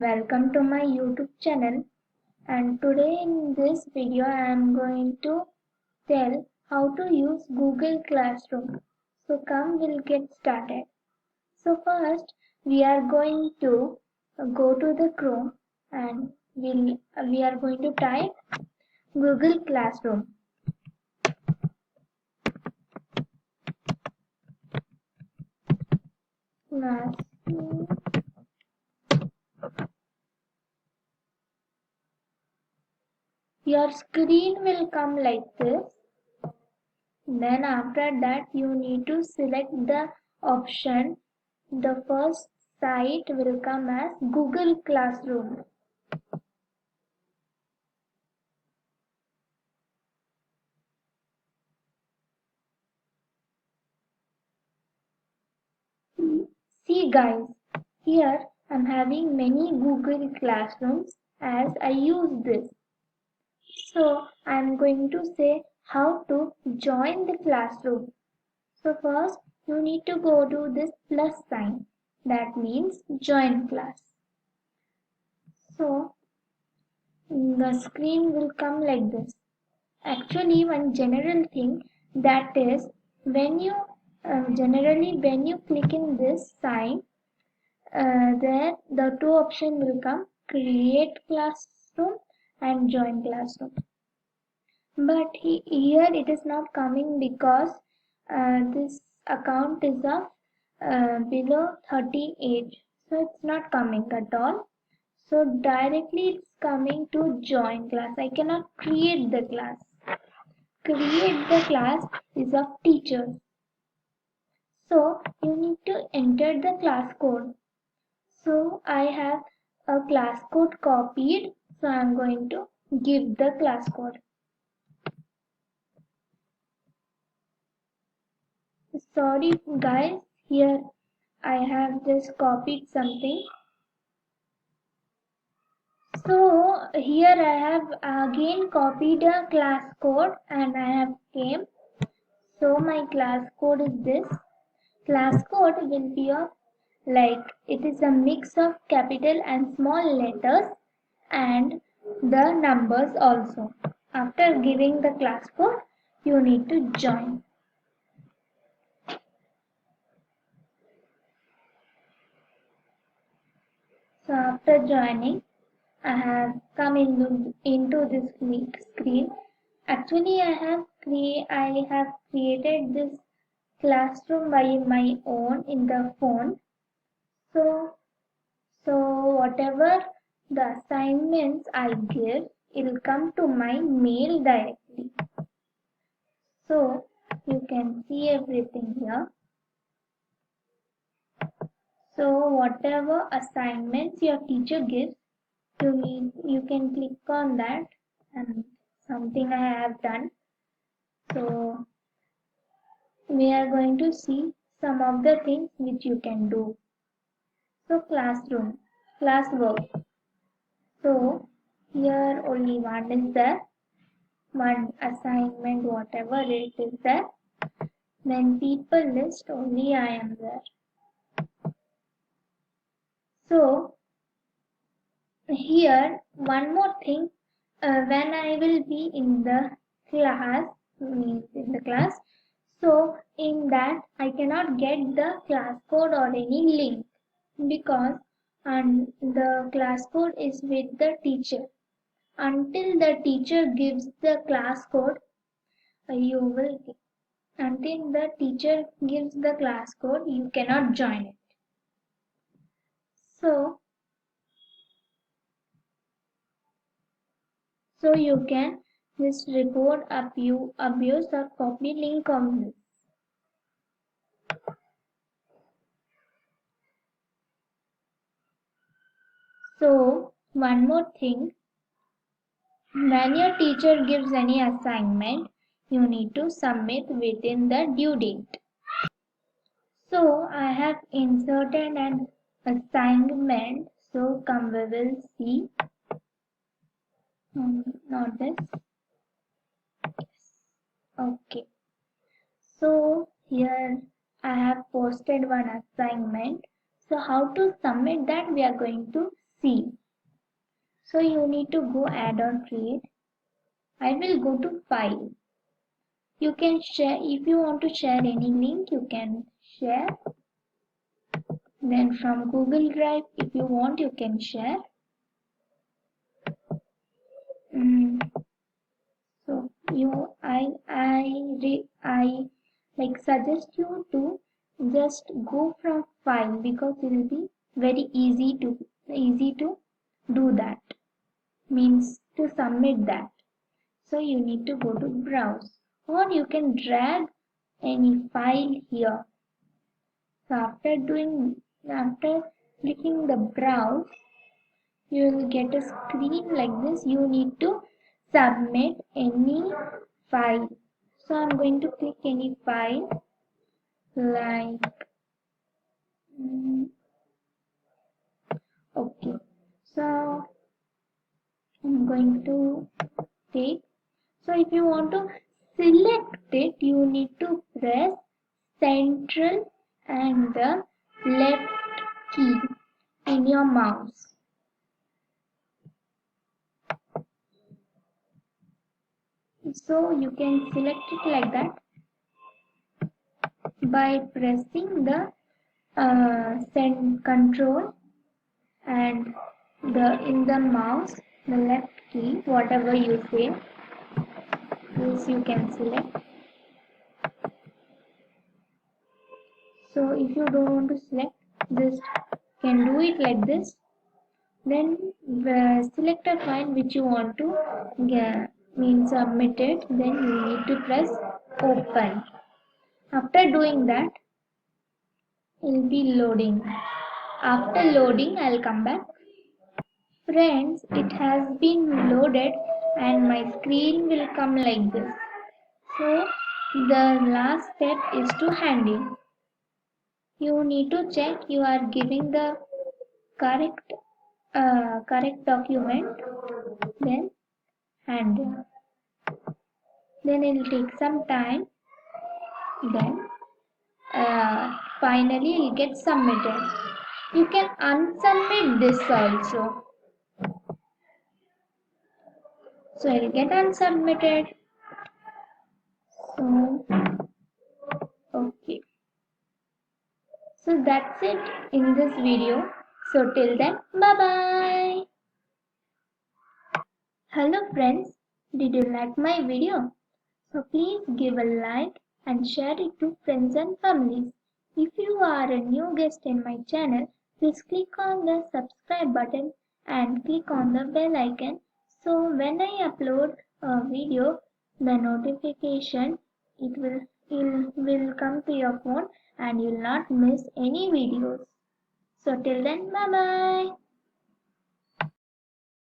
Welcome to my YouTube channel, and today in this video I am going to tell how to use Google Classroom. So come we'll get started. So first we are going to go to the Chrome and we are going to type Google Classroom. Classroom. Your screen will come like this. Then after that you need to select the option. The first site will come as Google Classroom. See guys, here I'm having many Google Classrooms as I use this. So I'm going to say how to join the classroom. So first you need to go to this plus sign. That means join class. So the screen will come like this. Actually, one general thing that is when you generally when you click in this sign, there the two options will come: create classroom and join classroom. But here it is not coming because this account is of below 30 age, so it's not coming at all. So directly it's coming to join class. I cannot create the class. Create the class is of teachers. So you need to enter the class code. So I have a class code copied. So I am going to give the class code. Sorry guys, here I have just copied something. So here I have again copied a class code and I have came. So my class code is this. Class code will be of like it is a mix of capital and small letters and the numbers also. After giving the class code, you need to join. So after joining, I have come into this screen. Actually, I have created this classroom by my own in the phone. So whatever the assignments I give, it will come to my mail directly. So you can see everything here. So whatever assignments your teacher gives, you can click on that and something I have done. So we are going to see some of the things which you can do. So classroom, classwork. So here only one is there, one assignment, whatever it is there. Then people list, only I am there. So here one more thing, when I will be in the class, means in the class, so in that I cannot get the class code or any link because the class code is with the teacher. Until the teacher gives the class code, you will until the teacher gives the class code, you cannot join it. So you can just report abuse or copy link on this. So one more thing, when your teacher gives any assignment, you need to submit within the due date. So I have inserted an assignment. So come we will see. Not this. Okay. So here I have posted one assignment. So how to submit that we are going to see. So you need to go add or create. I will go to file. You can share, if you want to share any link, you can share. Then from Google Drive, if you want, you can share. So I like suggest you to just go from file because it will be very easy to do that. Means to submit that. So you need to go to browse, or you can drag any file here. So after clicking the browse, you will get a screen like this. You need to submit any file. So I'm going to click any file like okay. So I'm going to take. So if you want to select it, you need to press Central and the left key in your mouse. So you can select it like that by pressing the send control and in the mouse the left key, whatever you say, this you can select. So if you don't want to select, just can do it like this. Then select a file which you want to submit it. Then you need to press open. After doing that, it will be loading. After loading, I'll come back. Friends, it has been loaded and my screen will come like this. So the last step is to handle. You need to check you are giving the correct document, then handle. Then it will take some time. Then finally it will get submitted. You can unsubmit this also. So it will get unsubmitted. So okay. So that's it in this video. So till then, bye bye. Hello friends, did you like my video? So please give a like and share it to friends and families. If you are a new guest in my channel, please click on the subscribe button and click on the bell icon. So when I upload a video, the notification it will come to your phone and you will not miss any videos. So till then, bye bye.